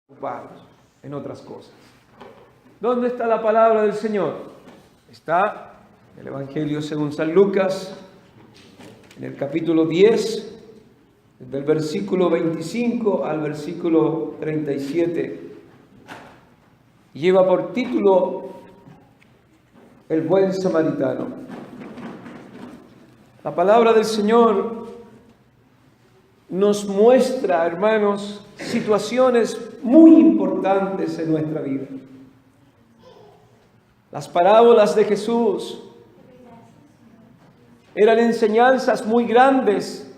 ocupados en otras cosas. ¿Dónde está la palabra del Señor? Está en el Evangelio según San Lucas, en el capítulo 10, del versículo 25 al versículo 37. Lleva por título El buen samaritano. La palabra del Señor nos muestra, hermanos, situaciones muy importantes en nuestra vida. Las parábolas de Jesús eran enseñanzas muy grandes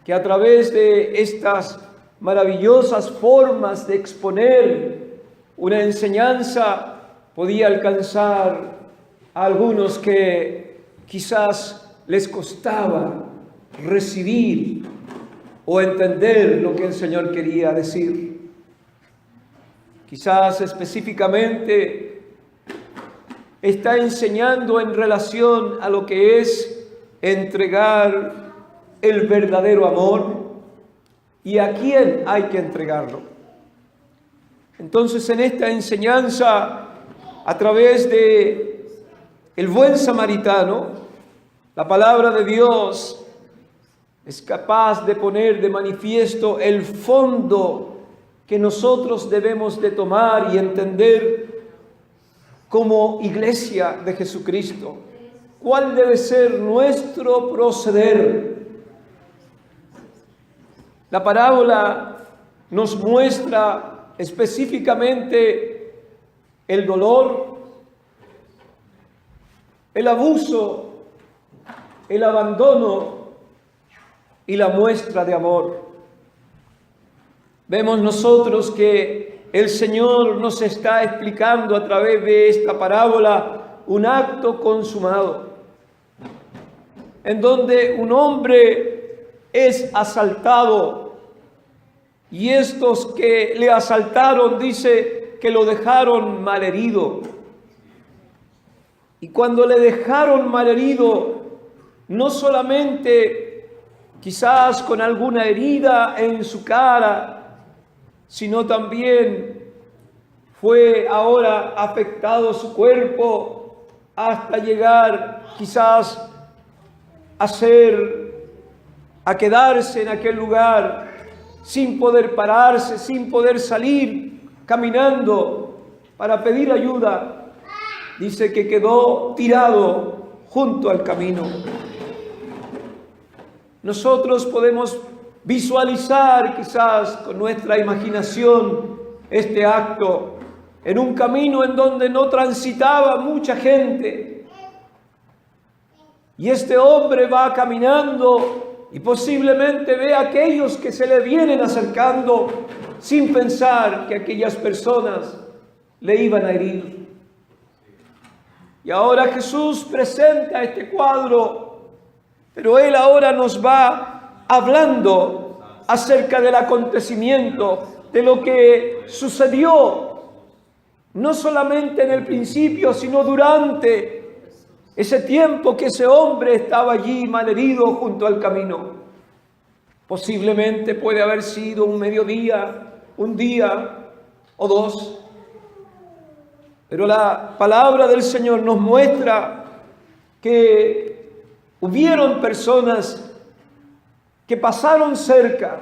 que a través de estas maravillosas formas de exponer una enseñanza podía alcanzar a algunos que quizás les costaba recibir o entender lo que el Señor quería decir. Quizás específicamente está enseñando en relación a lo que es entregar el verdadero amor y a quién hay que entregarlo. Entonces, en esta enseñanza, a través de el buen samaritano, la palabra de Dios es capaz de poner de manifiesto el fondo que nosotros debemos de tomar y entender como iglesia de Jesucristo. ¿Cuál debe ser nuestro proceder? La parábola nos muestra específicamente el dolor, el abuso, el abandono y la muestra de amor. Vemos nosotros que el Señor nos está explicando a través de esta parábola un acto consumado, en donde un hombre es asaltado y estos que le asaltaron, dice que lo dejaron malherido. Y cuando le dejaron malherido, no solamente quizás con alguna herida en su cara, sino también fue ahora afectado su cuerpo hasta llegar quizás a quedarse en aquel lugar sin poder pararse, sin poder salir caminando para pedir ayuda. Dice que quedó tirado junto al camino. Nosotros podemos visualizar quizás con nuestra imaginación este acto en un camino en donde no transitaba mucha gente. Y este hombre va caminando y posiblemente ve a aquellos que se le vienen acercando sin pensar que aquellas personas le iban a herir. Y ahora Jesús presenta este cuadro, pero Él ahora nos va hablando acerca del acontecimiento, de lo que sucedió, no solamente en el principio, sino durante ese tiempo que ese hombre estaba allí malherido junto al camino. Posiblemente puede haber sido un mediodía, un día o dos. Pero la palabra del Señor nos muestra que hubieron personas que pasaron cerca,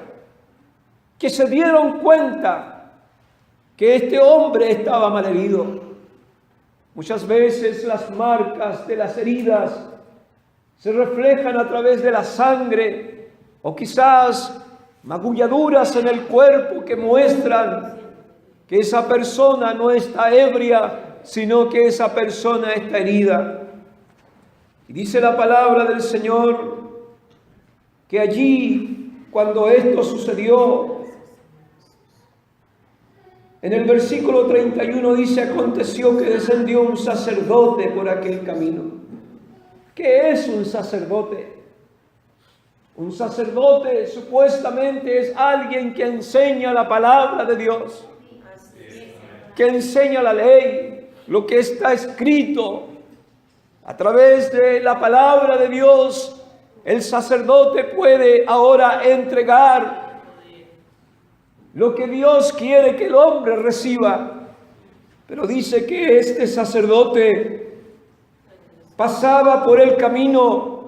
que se dieron cuenta que este hombre estaba malherido. Muchas veces las marcas de las heridas se reflejan a través de la sangre o quizás magulladuras en el cuerpo que muestran que esa persona no está ebria, sino que esa persona está herida. Y dice la palabra del Señor que allí, cuando esto sucedió, en el versículo 31 dice: aconteció que descendió un sacerdote por aquel camino. ¿Qué es un sacerdote? Un sacerdote supuestamente es alguien que enseña la palabra de Dios, que enseña la ley, lo que está escrito. A través de la palabra de Dios, el sacerdote puede ahora entregar lo que Dios quiere que el hombre reciba. Pero dice que este sacerdote pasaba por el camino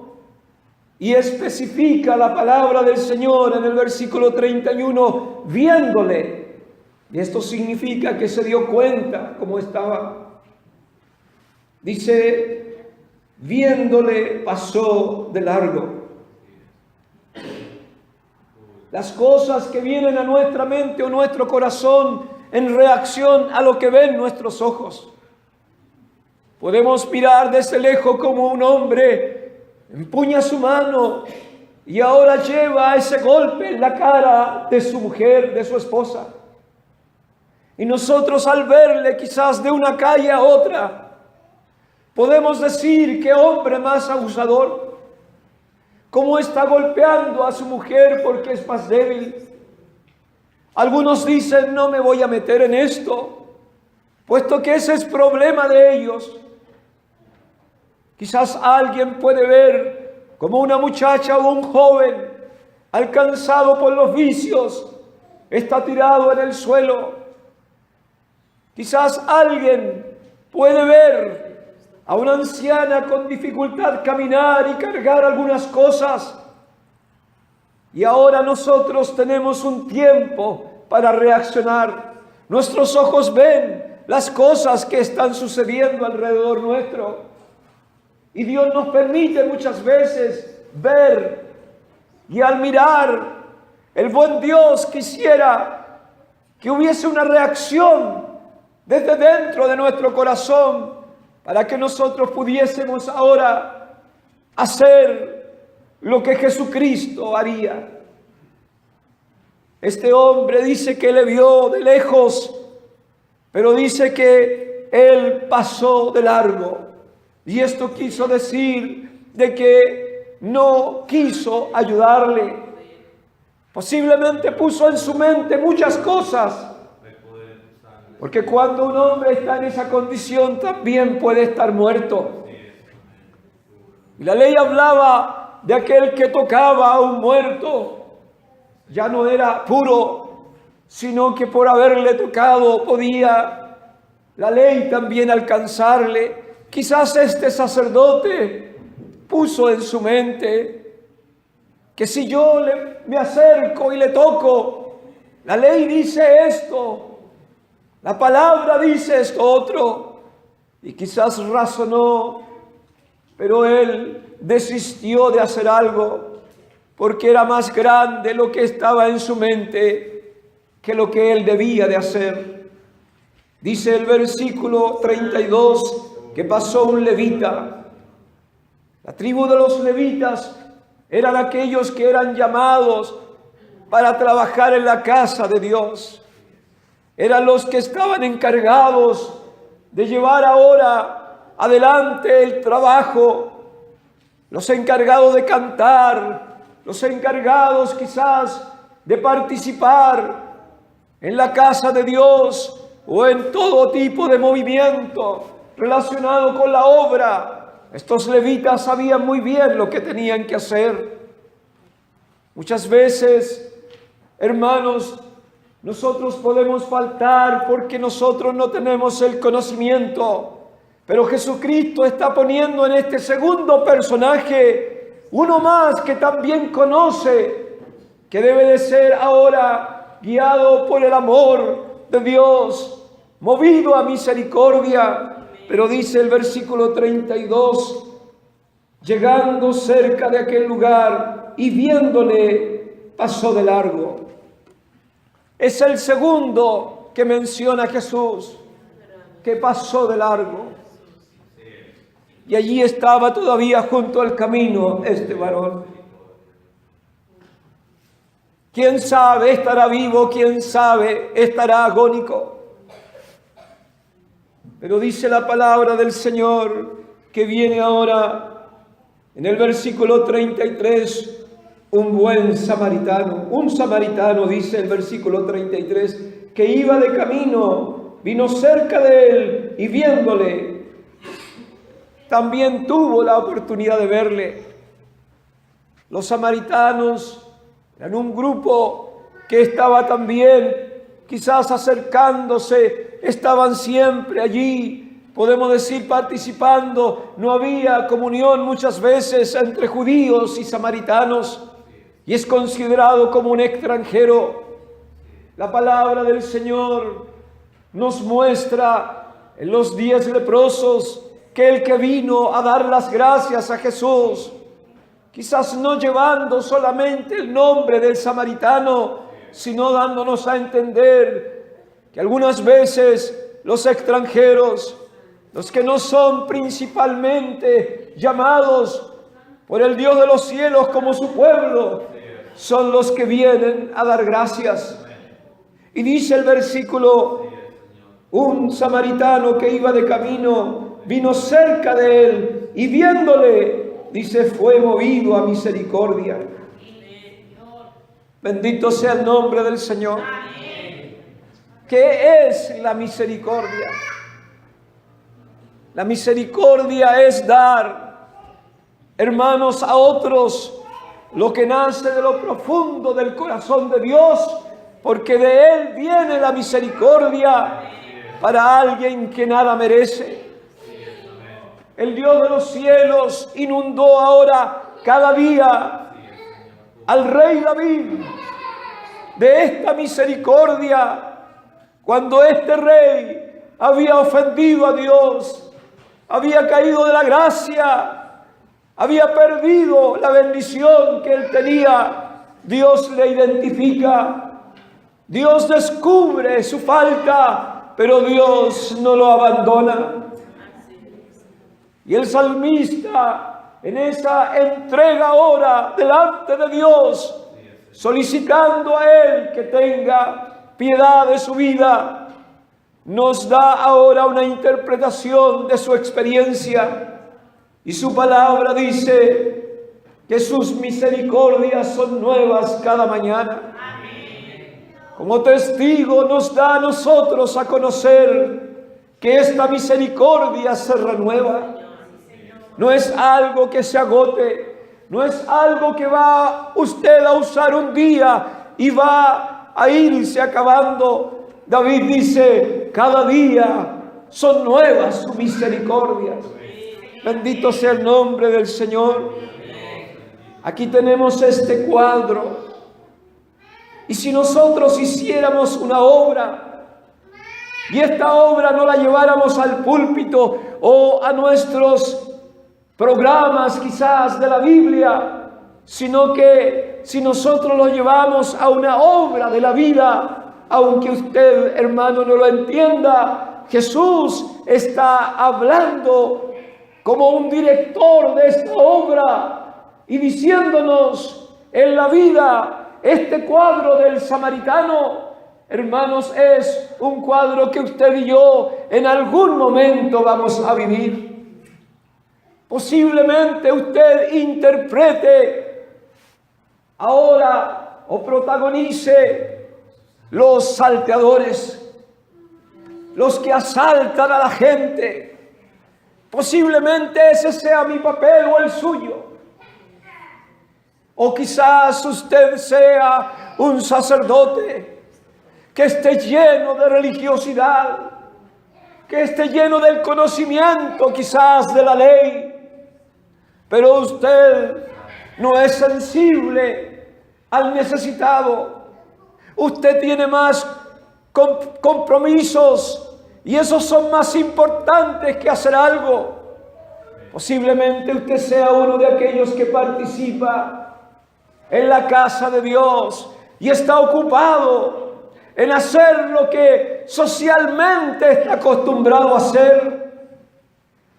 y especifica la palabra del Señor en el versículo 31, viéndole. Y esto significa que se dio cuenta cómo estaba. Dice, viéndole pasó de largo. Las cosas que vienen a nuestra mente o nuestro corazón en reacción a lo que ven nuestros ojos. Podemos mirar desde lejos como un hombre empuña su mano y ahora lleva ese golpe en la cara de su mujer, de su esposa. Y nosotros al verle quizás de una calle a otra, podemos decir qué hombre más abusador. Cómo está golpeando a su mujer porque es más débil. Algunos dicen, no me voy a meter en esto, puesto que ese es problema de ellos. Quizás alguien puede ver como una muchacha o un joven alcanzado por los vicios está tirado en el suelo. Quizás alguien puede ver a una anciana con dificultad caminar y cargar algunas cosas. Y ahora nosotros tenemos un tiempo para reaccionar. Nuestros ojos ven las cosas que están sucediendo alrededor nuestro. Y Dios nos permite muchas veces ver. Y al mirar, el buen Dios quisiera que hubiese una reacción desde dentro de nuestro corazón para que nosotros pudiésemos ahora hacer lo que Jesucristo haría. Este hombre dice que le vio de lejos, pero dice que él pasó de largo. Y esto quiso decir de que no quiso ayudarle. Posiblemente puso en su mente muchas cosas. Porque cuando un hombre está en esa condición también puede estar muerto. Y la ley hablaba de aquel que tocaba a un muerto. Ya no era puro, sino que por haberle tocado podía la ley también alcanzarle. Quizás este sacerdote puso en su mente que si yo me acerco y le toco, la ley dice esto. La palabra dice esto otro, y quizás razonó, pero él desistió de hacer algo, porque era más grande lo que estaba en su mente que lo que él debía de hacer. Dice el versículo 32 que pasó un levita. La tribu de los levitas eran aquellos que eran llamados para trabajar en la casa de Dios. Eran los que estaban encargados de llevar ahora adelante el trabajo, los encargados de cantar, los encargados quizás de participar en la casa de Dios o en todo tipo de movimiento relacionado con la obra. Estos levitas sabían muy bien lo que tenían que hacer. Muchas veces, hermanos, nosotros podemos faltar porque nosotros no tenemos el conocimiento, pero Jesucristo está poniendo en este segundo personaje uno más que también conoce, que debe de ser ahora guiado por el amor de Dios, movido a misericordia. Pero dice el versículo 32, llegando cerca de aquel lugar y viéndole, pasó de largo. Es el segundo que menciona Jesús, que pasó de largo. Y allí estaba todavía junto al camino este varón. ¿Quién sabe estará vivo? ¿Quién sabe estará agónico? Pero dice la palabra del Señor que viene ahora en el versículo 33, un buen samaritano. Un samaritano, dice el versículo 33, que iba de camino, vino cerca de él y viéndole, también tuvo la oportunidad de verle. Los samaritanos eran un grupo que estaba también quizás acercándose, estaban siempre allí, podemos decir participando. No había comunión muchas veces entre judíos y samaritanos, y es considerado como un extranjero. La palabra del Señor nos muestra en los 10 leprosos que el que vino a dar las gracias a Jesús, quizás no llevando solamente el nombre del samaritano, sino dándonos a entender que algunas veces los extranjeros, los que no son principalmente llamados por el Dios de los cielos como su pueblo, son los que vienen a dar gracias. Y dice el versículo: un samaritano que iba de camino vino cerca de él y viéndole, dice, fue movido a misericordia. Bendito sea el nombre del Señor. ¿Qué es la misericordia? La misericordia es dar, hermanos, a otros lo que nace de lo profundo del corazón de Dios, porque de Él viene la misericordia para alguien que nada merece. El Dios de los cielos inundó ahora cada día al rey David de esta misericordia, cuando este rey había ofendido a Dios, había caído de la gracia, había perdido la bendición que él tenía. Dios le identifica, Dios descubre su falta, pero Dios no lo abandona. Y el salmista, en esa entrega ahora delante de Dios, solicitando a Él que tenga piedad de su vida, nos da ahora una interpretación de su experiencia. Y su palabra dice que sus misericordias son nuevas cada mañana. Como testigo nos da a nosotros a conocer que esta misericordia se renueva. No es algo que se agote, no es algo que va usted a usar un día y va a irse acabando. David dice, cada día son nuevas sus misericordias. Bendito sea el nombre del Señor. Aquí tenemos este cuadro. Y si nosotros hiciéramos una obra, y esta obra no la lleváramos al púlpito o a nuestros programas quizás de la Biblia, sino que si nosotros lo llevamos a una obra de la vida, aunque usted, hermano, no lo entienda, Jesús está hablando como un director de esta obra y diciéndonos en la vida. Este cuadro del samaritano, hermanos, es un cuadro que usted y yo en algún momento vamos a vivir. Posiblemente usted interprete ahora o protagonice los salteadores, los que asaltan a la gente. Posiblemente ese sea mi papel o el suyo. O quizás usted sea un sacerdote que esté lleno de religiosidad, que esté lleno del conocimiento quizás de la ley, pero usted no es sensible al necesitado. Usted tiene más compromisos y esos son más importantes que hacer algo. Posiblemente usted sea uno de aquellos que participa en la casa de Dios y está ocupado en hacer lo que socialmente está acostumbrado a hacer.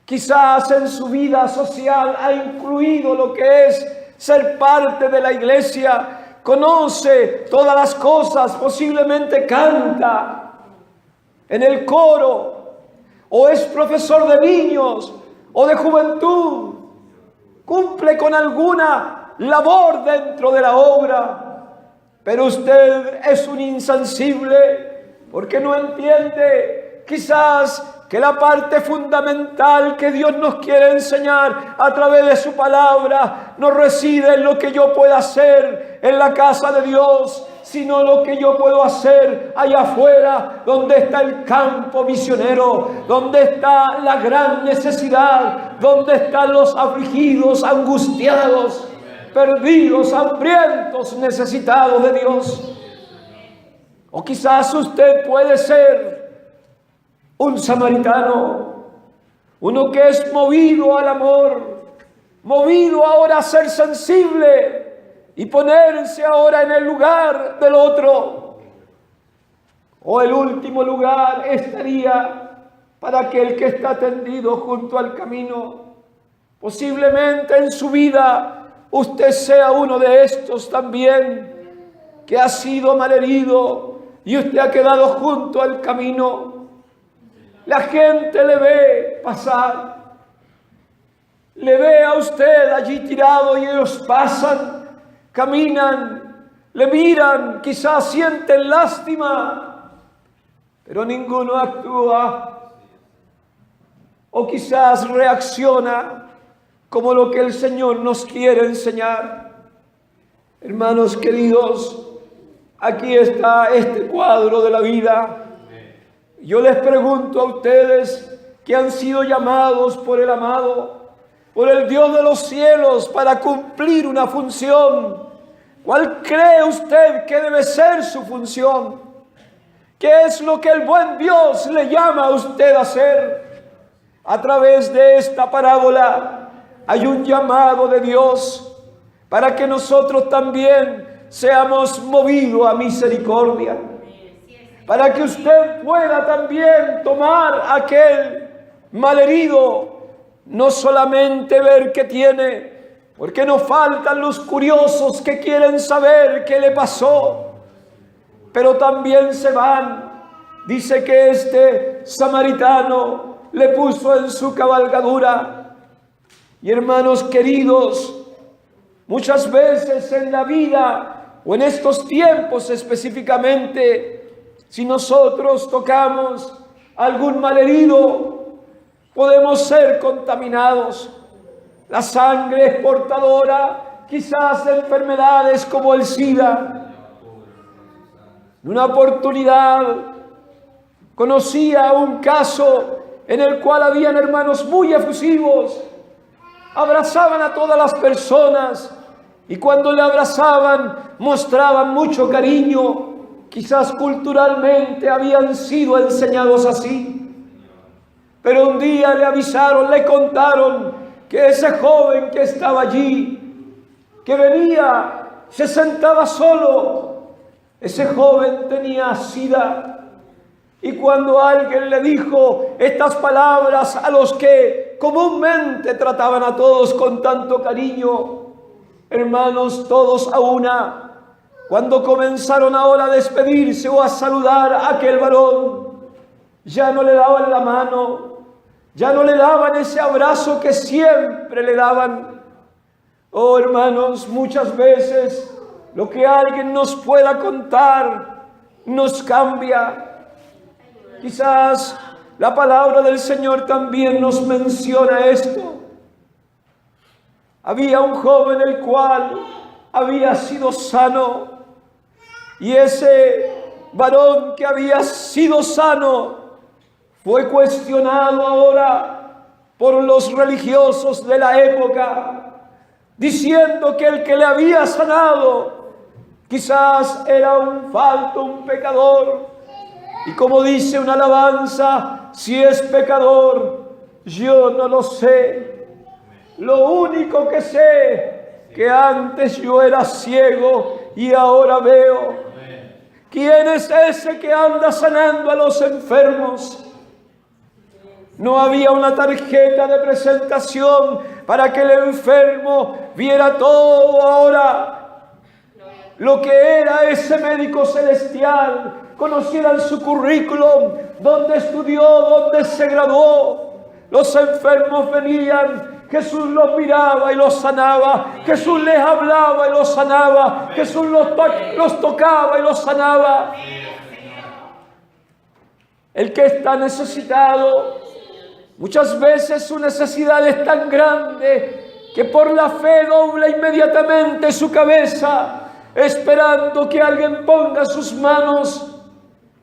Quizás en su vida social ha incluido lo que es ser parte de la iglesia, conoce todas las cosas, posiblemente canta en el coro, o es profesor de niños o de juventud, cumple con alguna labor dentro de la obra, pero usted es un insensible porque no entiende quizás que la parte fundamental que Dios nos quiere enseñar a través de su palabra no reside en lo que yo pueda hacer en la casa de Dios, sino lo que yo puedo hacer allá afuera, donde está el campo misionero, donde está la gran necesidad, donde están los afligidos, angustiados, perdidos, hambrientos, necesitados de Dios. O quizás usted puede ser un samaritano, uno que es movido al amor, movido ahora a ser sensible y ponerse ahora en el lugar del otro. O el último lugar estaría para aquel que está tendido junto al camino. Posiblemente en su vida usted sea uno de estos también, que ha sido malherido y usted ha quedado junto al camino. La gente le ve pasar, le ve a usted allí tirado y ellos pasan, caminan, le miran, quizás sienten lástima, pero ninguno actúa o quizás reacciona como lo que el Señor nos quiere enseñar. Hermanos queridos, aquí está este cuadro de la vida. Yo les pregunto a ustedes que han sido llamados por el amado, por el Dios de los cielos para cumplir una función. ¿Cuál cree usted que debe ser su función? ¿Qué es lo que el buen Dios le llama a usted a hacer? A través de esta parábola hay un llamado de Dios para que nosotros también seamos movidos a misericordia. Para que usted pueda también tomar aquel malherido, no solamente ver qué tiene, porque nos faltan los curiosos que quieren saber qué le pasó, pero también se van. Dice que este samaritano le puso en su cabalgadura. Y hermanos queridos, muchas veces en la vida o en estos tiempos específicamente, si nosotros tocamos algún malherido, podemos ser contaminados. La sangre es portadora quizás de enfermedades como el SIDA. En una oportunidad conocía un caso en el cual habían hermanos muy efusivos, abrazaban a todas las personas y cuando le abrazaban mostraban mucho cariño. Quizás culturalmente habían sido enseñados así. Pero un día le avisaron, le contaron que ese joven que estaba allí, que venía, se sentaba solo, ese joven tenía SIDA. Y cuando alguien le dijo estas palabras a los que comúnmente trataban a todos con tanto cariño, hermanos, todos a una, cuando comenzaron ahora a despedirse o a saludar a aquel varón, ya no le daban la mano, ya no le daban ese abrazo que siempre le daban. Oh hermanos, muchas veces lo que alguien nos pueda contar nos cambia. Quizás la palabra del Señor también nos menciona esto. Había un joven el cual había sido sano. Y ese varón que había sido sano fue cuestionado ahora por los religiosos de la época, diciendo que el que le había sanado quizás era un falto, un pecador. Y como dice una alabanza, si es pecador, yo no lo sé. Lo único que sé, que antes yo era ciego y ahora veo. ¿Quién es ese que anda sanando a los enfermos? No había una tarjeta de presentación para que el enfermo viera todo ahora. Lo que era ese médico celestial, conocieran su currículum, dónde estudió, dónde se graduó. Los enfermos venían, Jesús los miraba y los sanaba. Jesús les hablaba y los sanaba. Jesús los tocaba y los sanaba. El que está necesitado Muchas veces su necesidad es tan grande que por la fe dobla inmediatamente su cabeza, esperando que alguien ponga sus manos.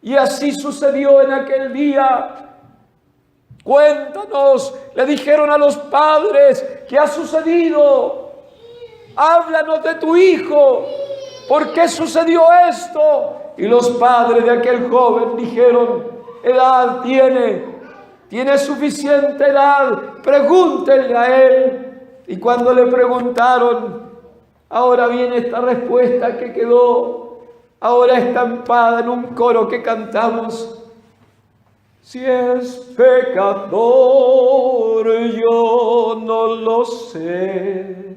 Y así sucedió en aquel día. Cuéntanos, le dijeron a los padres, ¿qué ha sucedido? Háblanos de tu hijo, ¿por qué sucedió esto? Y los padres de aquel joven dijeron, edad tiene suficiente edad, pregúntenle a él. Y cuando le preguntaron, ahora viene esta respuesta que quedó ahora estampada en un coro que cantamos. Si es pecador, yo no lo sé.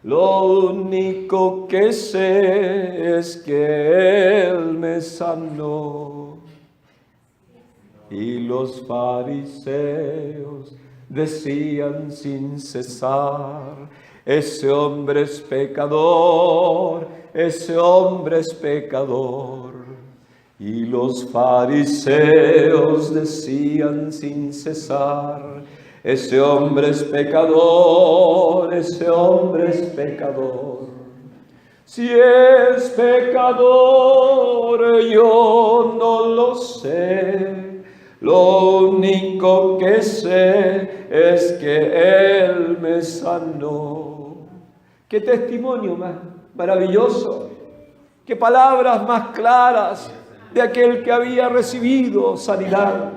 Lo único que sé es que Él me sanó. Y los fariseos decían sin cesar, ese hombre es pecador, ese hombre es pecador. Y los fariseos decían sin cesar, ese hombre es pecador, ese hombre es pecador. Si es pecador, yo no lo sé. Lo único que sé es que Él me sanó. Qué testimonio más maravilloso, qué palabras más claras de aquel que había recibido sanidad.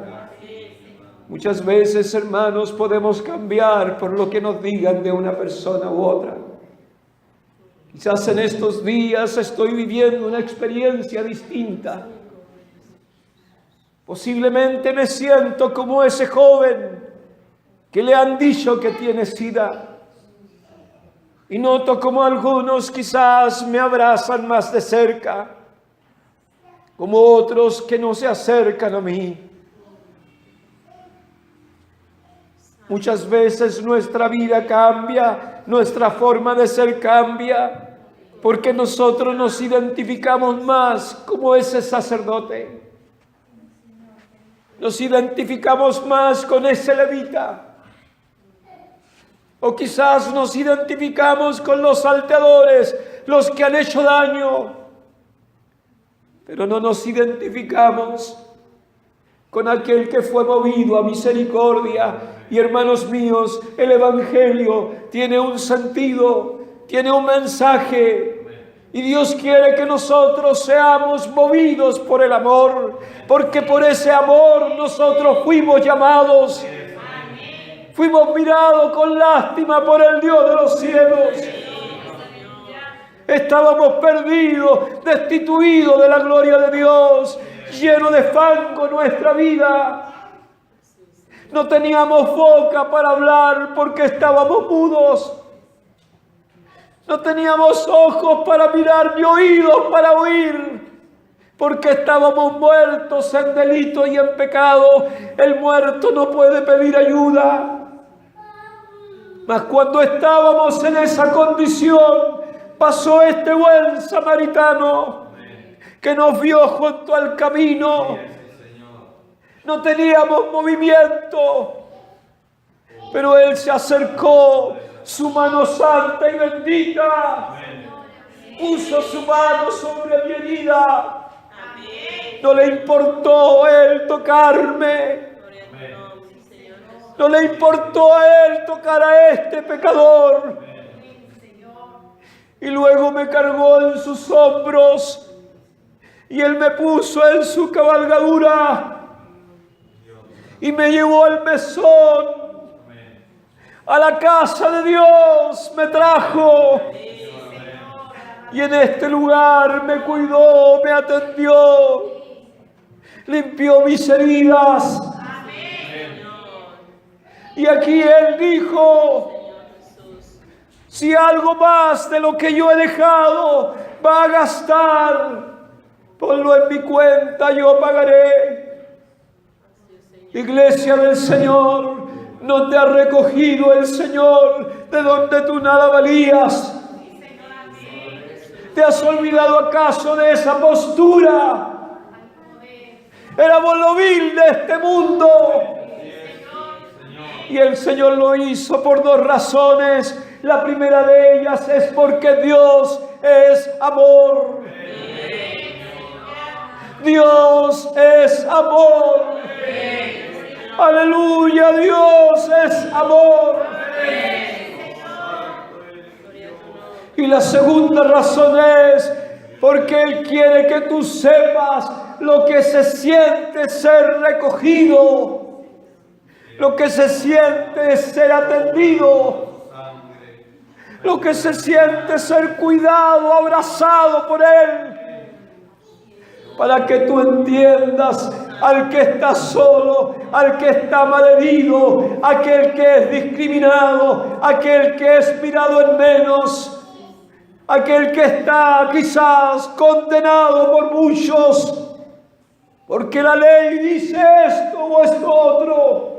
Muchas veces, hermanos, podemos cambiar por lo que nos digan de una persona u otra. Quizás en estos días estoy viviendo una experiencia distinta. Posiblemente me siento como ese joven que le han dicho que tiene SIDA. Y noto como algunos quizás me abrazan más de cerca, como otros que no se acercan a mí. Muchas veces nuestra vida cambia, nuestra forma de ser cambia, porque nosotros nos identificamos más como ese sacerdote. Nos identificamos más con ese levita. O quizás nos identificamos con los salteadores, los que han hecho daño. Pero no nos identificamos con aquel que fue movido a misericordia. Y hermanos míos, el Evangelio tiene un sentido, tiene un mensaje. Y Dios quiere que nosotros seamos movidos por el amor, porque por ese amor nosotros fuimos llamados. Fuimos mirados con lástima por el Dios de los cielos. Estábamos perdidos, destituidos de la gloria de Dios, lleno de fango nuestra vida. No teníamos boca para hablar porque estábamos mudos. No teníamos ojos para mirar ni oídos para oír, porque estábamos muertos en delito y en pecado. El muerto no puede pedir ayuda. Mas cuando estábamos en esa condición, pasó este buen samaritano que nos vio junto al camino. No teníamos movimiento, pero Él se acercó, su mano santa y bendita, puso su mano sobre mi herida. No le importó a Él tocarme. No le importó a Él tocar a este pecador. Y luego me cargó en sus hombros y Él me puso en su cabalgadura y me llevó al mesón, a la casa de Dios me trajo. Y en este lugar me cuidó, me atendió, limpió mis heridas. Y aquí Él dijo, si algo más de lo que yo he dejado va a gastar, ponlo en mi cuenta, yo pagaré. Iglesia del Señor, ¿no te ha recogido el Señor de donde tú nada valías? ¿Te has olvidado acaso de esa postura? Éramos lo vil de este mundo. Y el Señor lo hizo por dos razones. La primera de ellas es porque Dios es amor. Dios es amor. Aleluya, Dios es amor. Y la segunda razón es porque Él quiere que tú sepas lo que se siente ser recogido, lo que se siente ser atendido, lo que se siente ser cuidado, abrazado por Él, para que tú entiendas al que está solo, al que está malherido, aquel que es discriminado, aquel que es mirado en menos, aquel que está quizás condenado por muchos, porque la ley dice esto o esto otro.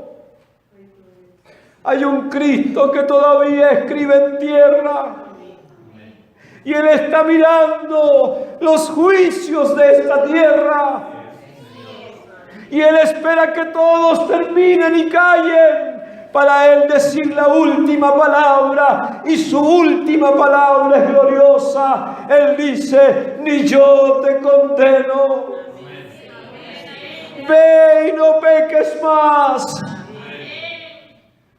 Hay un Cristo que todavía escribe en tierra. Y Él está mirando los juicios de esta tierra. Y Él espera que todos terminen y callen para Él decir la última palabra. Y su última palabra es gloriosa. Él dice: ni yo te condeno. Ve y no peques más.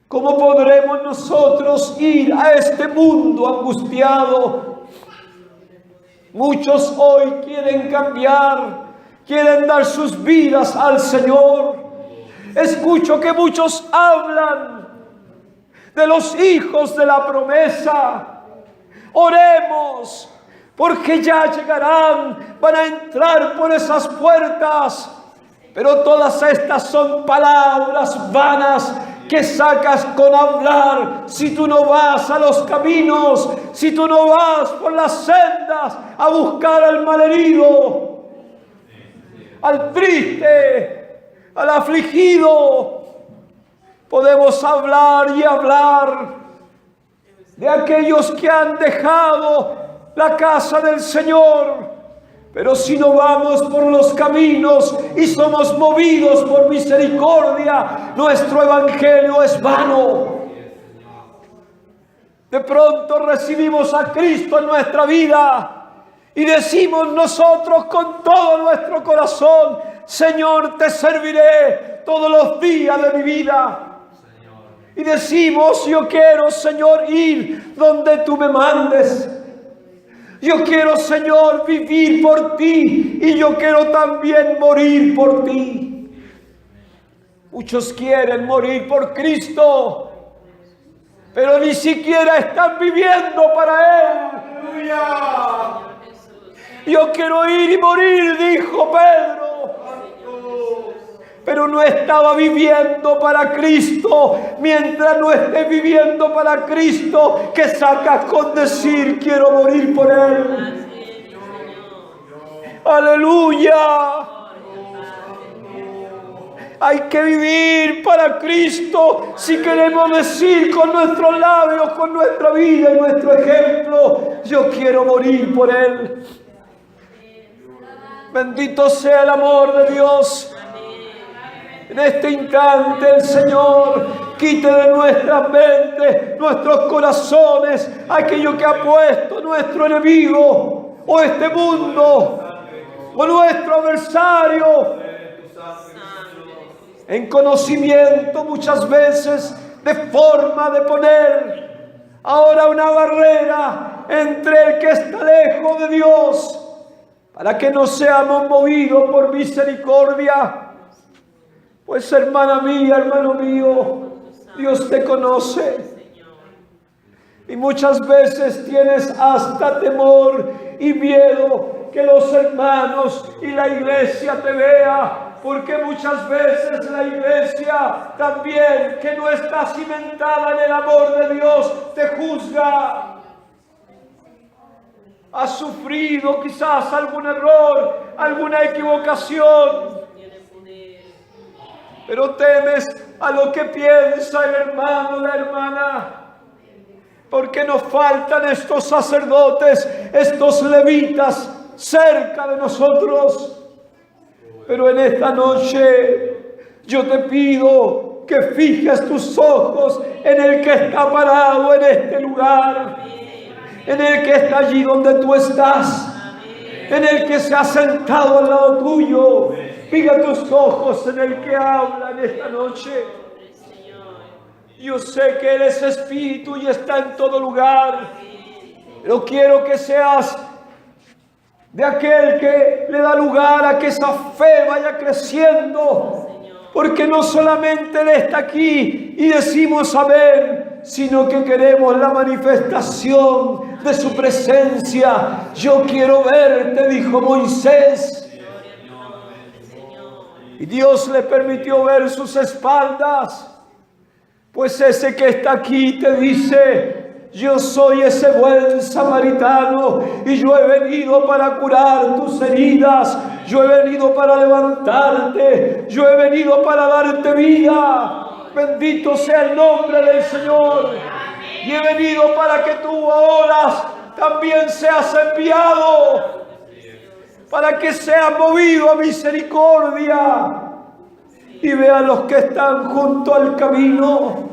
¿Cómo podremos nosotros ir a este mundo angustiado? Muchos hoy quieren cambiar, quieren dar sus vidas al Señor. Escucho que muchos hablan de los hijos de la promesa. Oremos, porque ya llegarán, van a entrar por esas puertas. Pero todas estas son palabras vanas que sacas con hablar si tú no vas a los caminos, si tú no vas por las sendas a buscar al malherido, al triste, al afligido. Podemos hablar y hablar de aquellos que han dejado la casa del Señor. Pero si no vamos por los caminos y somos movidos por misericordia, nuestro evangelio es vano. De pronto recibimos a Cristo en nuestra vida y decimos nosotros con todo nuestro corazón: Señor, te serviré todos los días de mi vida. Y decimos: yo quiero, Señor, ir donde tú me mandes. Yo quiero, Señor, vivir por ti, y yo quiero también morir por ti. Muchos quieren morir por Cristo, pero ni siquiera están viviendo para Él. ¡Aleluya! Yo quiero ir y morir, dijo Pedro. Pero no estaba viviendo para Cristo. Mientras no estés viviendo para Cristo, ¿qué sacas con decir quiero morir por Él? ¡Aleluya! Hay que vivir para Cristo si queremos decir con nuestros labios, con nuestra vida y nuestro ejemplo: yo quiero morir por Él. Bendito sea el amor de Dios. En este instante el Señor quite de nuestras mentes, nuestros corazones, aquello que ha puesto nuestro enemigo, o este mundo, o nuestro adversario, en conocimiento muchas veces, de forma de poner ahora una barrera entre el que está lejos de Dios, para que no seamos movidos por misericordia. Pues hermana mía, hermano mío, Dios te conoce. Y muchas veces tienes hasta temor y miedo que los hermanos y la iglesia te vea. Porque muchas veces la iglesia también, que no está cimentada en el amor de Dios, te juzga. Has sufrido quizás algún error, alguna equivocación, pero temes a lo que piensa el hermano, la hermana, porque nos faltan estos sacerdotes, estos levitas cerca de nosotros. Pero en esta noche yo te pido que fijes tus ojos en el que está parado en este lugar, en el que está allí donde tú estás, en el que se ha sentado al lado tuyo. Fija tus ojos en el que habla en esta noche. Yo sé que Él es Espíritu y está en todo lugar, pero quiero que seas de aquel que le da lugar a que esa fe vaya creciendo, porque no solamente Él está aquí y decimos amén, sino que queremos la manifestación de su presencia. Yo quiero verte, dijo Moisés. Y Dios le permitió ver sus espaldas, pues ese que está aquí te dice: yo soy ese buen samaritano y yo he venido para curar tus heridas, yo he venido para levantarte, yo he venido para darte vida. Bendito sea el nombre del Señor. Y he venido para que tú ahora también seas enviado, para que seas movido a misericordia y vea a los que están junto al camino.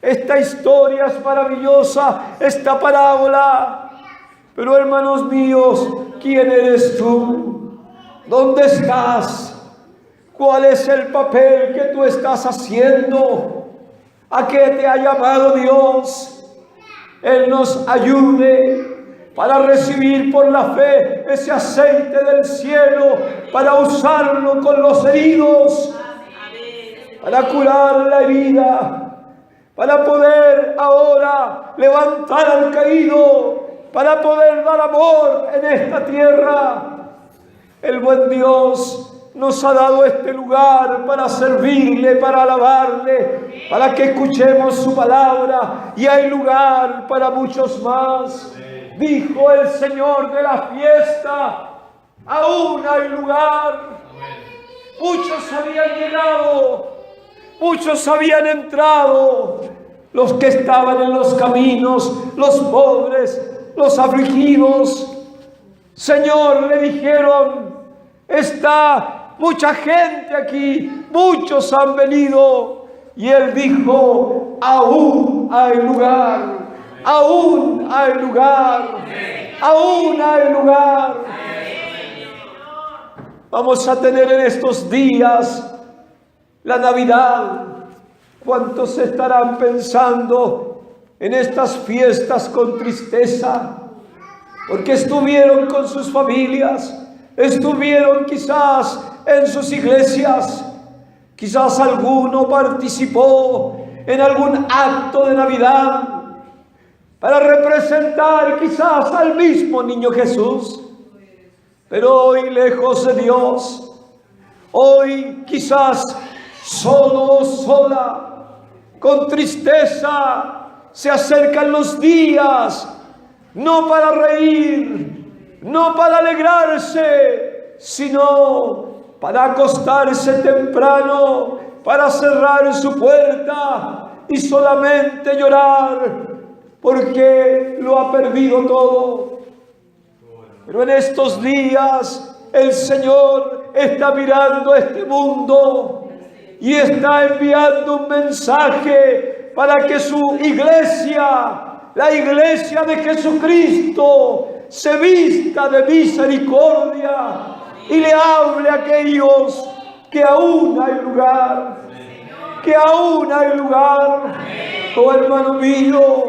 Esta historia es maravillosa, esta parábola. Pero hermanos míos, ¿quién eres tú? ¿Dónde estás? ¿Cuál es el papel que tú estás haciendo? ¿A qué te ha llamado Dios? Él nos ayude para recibir por la fe ese aceite del cielo, para usarlo con los heridos, para curar la herida, para poder ahora levantar al caído, para poder dar amor en esta tierra. El buen Dios nos ha dado este lugar para servirle, para alabarle, para que escuchemos su palabra, y hay lugar para muchos más. Dijo el Señor de la fiesta: aún hay lugar. Muchos habían llegado, muchos habían entrado, los que estaban en los caminos, los pobres, los afligidos. Señor, le dijeron: está mucha gente aquí, muchos han venido. Y Él dijo: aún hay lugar, aún hay lugar, aún hay lugar. Vamos a tener en estos días la Navidad. ¿Cuántos estarán pensando en estas fiestas con tristeza? Porque estuvieron con sus familias, estuvieron quizás en sus iglesias, quizás alguno participó en algún acto de Navidad para representar quizás al mismo niño Jesús. Pero hoy, lejos de Dios, hoy quizás solo o sola, con tristeza, se acercan los días, no para reír, no para alegrarse, sino para acostarse temprano, para cerrar su puerta y solamente llorar porque lo ha perdido todo. Pero en estos días el Señor está mirando a este mundo y está enviando un mensaje para que su iglesia, la iglesia de Jesucristo, se vista de misericordia y le hable a aquellos que aún hay lugar, que aún hay lugar. Oh hermano mío,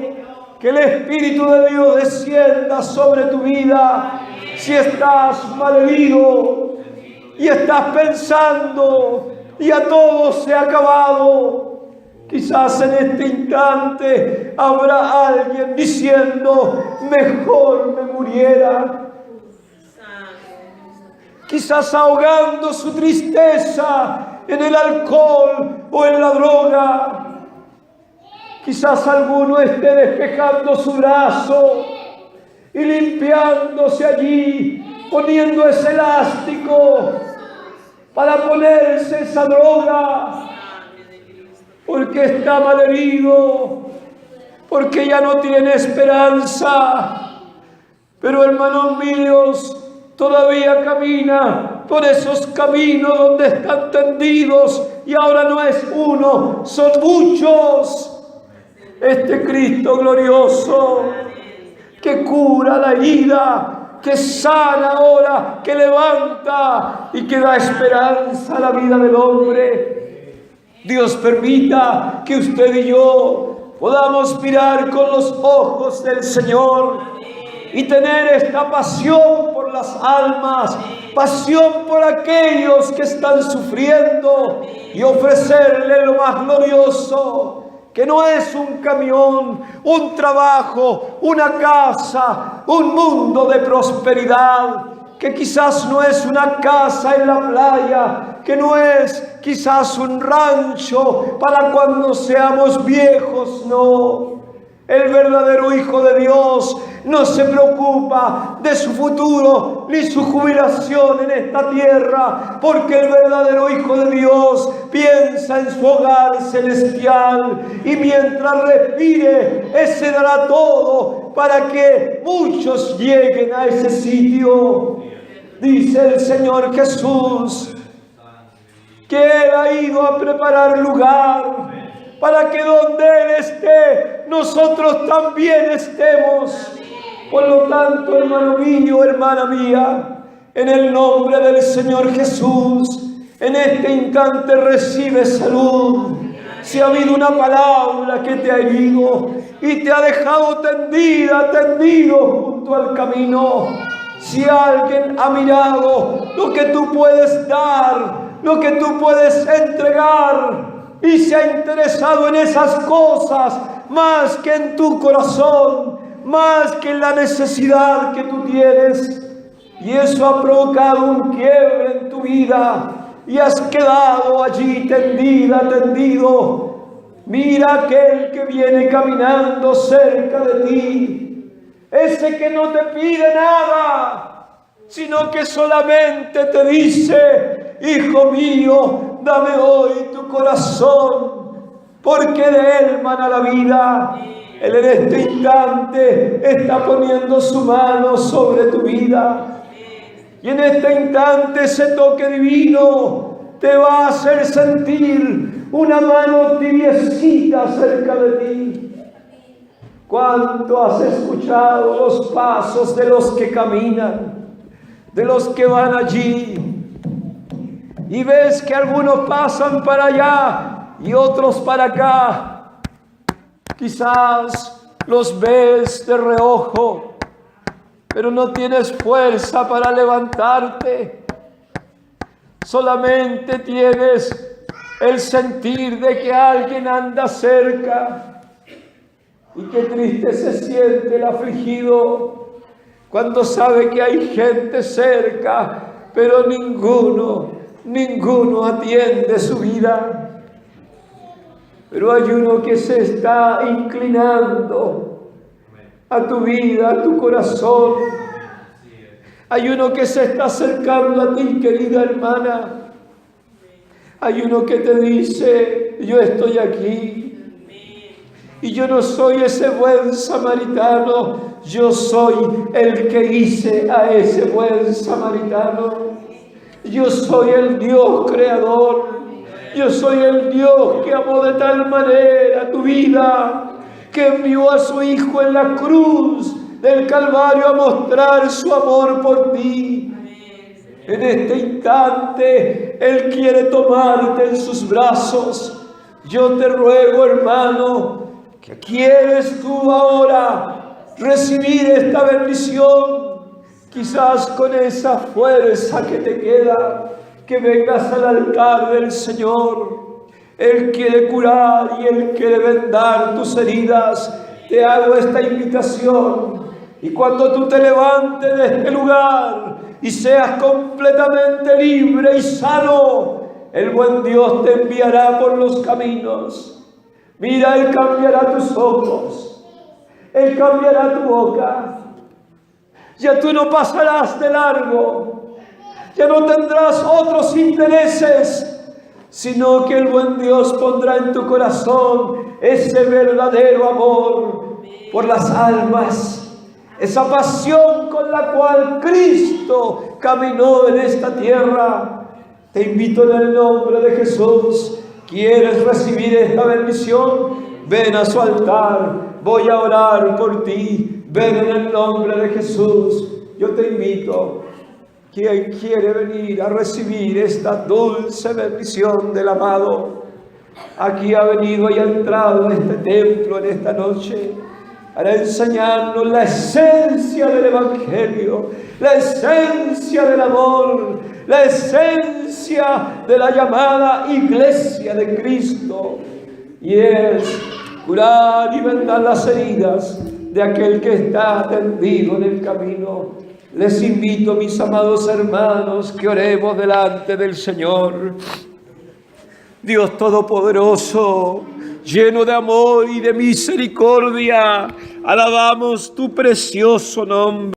que el Espíritu de Dios descienda sobre tu vida. Si estás malherido y estás pensando ya todo se ha acabado, quizás en este instante habrá alguien diciendo: mejor me muriera. Quizás ahogando su tristeza en el alcohol o en la droga. Quizás alguno esté despejando su brazo y limpiándose allí, poniendo ese elástico para ponerse esa droga, porque está malherido, porque ya no tiene esperanza. Pero hermanos míos, todavía camina por esos caminos donde están tendidos y ahora no es uno, son muchos. Este Cristo glorioso que cura la herida, que sana ahora, que levanta y que da esperanza a la vida del hombre. Dios permita que usted y yo podamos mirar con los ojos del Señor y tener esta pasión por las almas, pasión por aquellos que están sufriendo y ofrecerle lo más glorioso, que no es un camión, un trabajo, una casa, un mundo de prosperidad, que quizás no es una casa en la playa, que no es quizás un rancho para cuando seamos viejos, no. El verdadero Hijo de Dios no se preocupa de su futuro ni su jubilación en esta tierra, porque el verdadero Hijo de Dios piensa en su hogar celestial y mientras respire, ese dará todo para que muchos lleguen a ese sitio. Dice el Señor Jesús que Él ha ido a preparar lugar para que donde Él esté, nosotros también estemos. Por lo tanto, hermano mío, hermana mía, en el nombre del Señor Jesús, en este instante recibe salud. Si ha habido una palabra que te ha herido y te ha dejado tendido junto al camino, si alguien ha mirado lo que tú puedes dar, lo que tú puedes entregar, y se ha interesado en esas cosas más que en tu corazón, más que en la necesidad que tú tienes, y eso ha provocado un quiebre en tu vida y has quedado allí tendido, mira aquel que viene caminando cerca de ti, ese que no te pide nada, sino que solamente te dice: hijo mío, dame hoy tu corazón, porque de él mana la vida. Él en este instante está poniendo su mano sobre tu vida, y en este instante ese toque divino te va a hacer sentir una mano tibiecita cerca de ti. ¿Cuánto has escuchado los pasos de los que caminan, de los que van allí? Y ves que algunos pasan para allá y otros para acá. Quizás los ves de reojo, pero no tienes fuerza para levantarte. Solamente tienes el sentir de que alguien anda cerca. Y qué triste se siente el afligido cuando sabe que hay gente cerca, pero ninguno atiende su vida. Pero hay uno que se está inclinando a tu vida, a tu corazón. Hay uno que se está acercando a ti, querida hermana. Hay uno que te dice: yo estoy aquí. Y yo no soy ese buen samaritano, yo soy el que hice a ese buen samaritano. Yo soy el Dios creador. Yo soy el Dios que amó de tal manera tu vida, que envió a su Hijo en la cruz del Calvario a mostrar su amor por ti. En este instante Él quiere tomarte en sus brazos. Yo te ruego, hermano, que quieres tú ahora recibir esta bendición, quizás con esa fuerza que te queda, que vengas al altar del Señor. Él quiere curar y Él quiere vendar tus heridas. Te hago esta invitación, y cuando tú te levantes de este lugar y seas completamente libre y sano, el buen Dios te enviará por los caminos. Mira, Él cambiará tus ojos, Él cambiará tu boca. Ya tú no pasarás de largo, ya no tendrás otros intereses, sino que el buen Dios pondrá en tu corazón ese verdadero amor por las almas, esa pasión con la cual Cristo caminó en esta tierra. Te invito en el nombre de Jesús. ¿Quieres recibir esta bendición? Ven a su altar. Voy a orar por ti. Ven en el nombre de Jesús. Yo te invito. ¿Quién quiere venir a recibir esta dulce bendición del amado? Aquí ha venido y ha entrado a este templo en esta noche para enseñarnos la esencia del Evangelio, la esencia del amor, la esencia de la llamada iglesia de Cristo, y es curar y vendar las heridas de aquel que está tendido en el camino. Les invito, mis amados hermanos, que oremos delante del Señor. Dios Todopoderoso, lleno de amor y de misericordia, alabamos tu precioso nombre.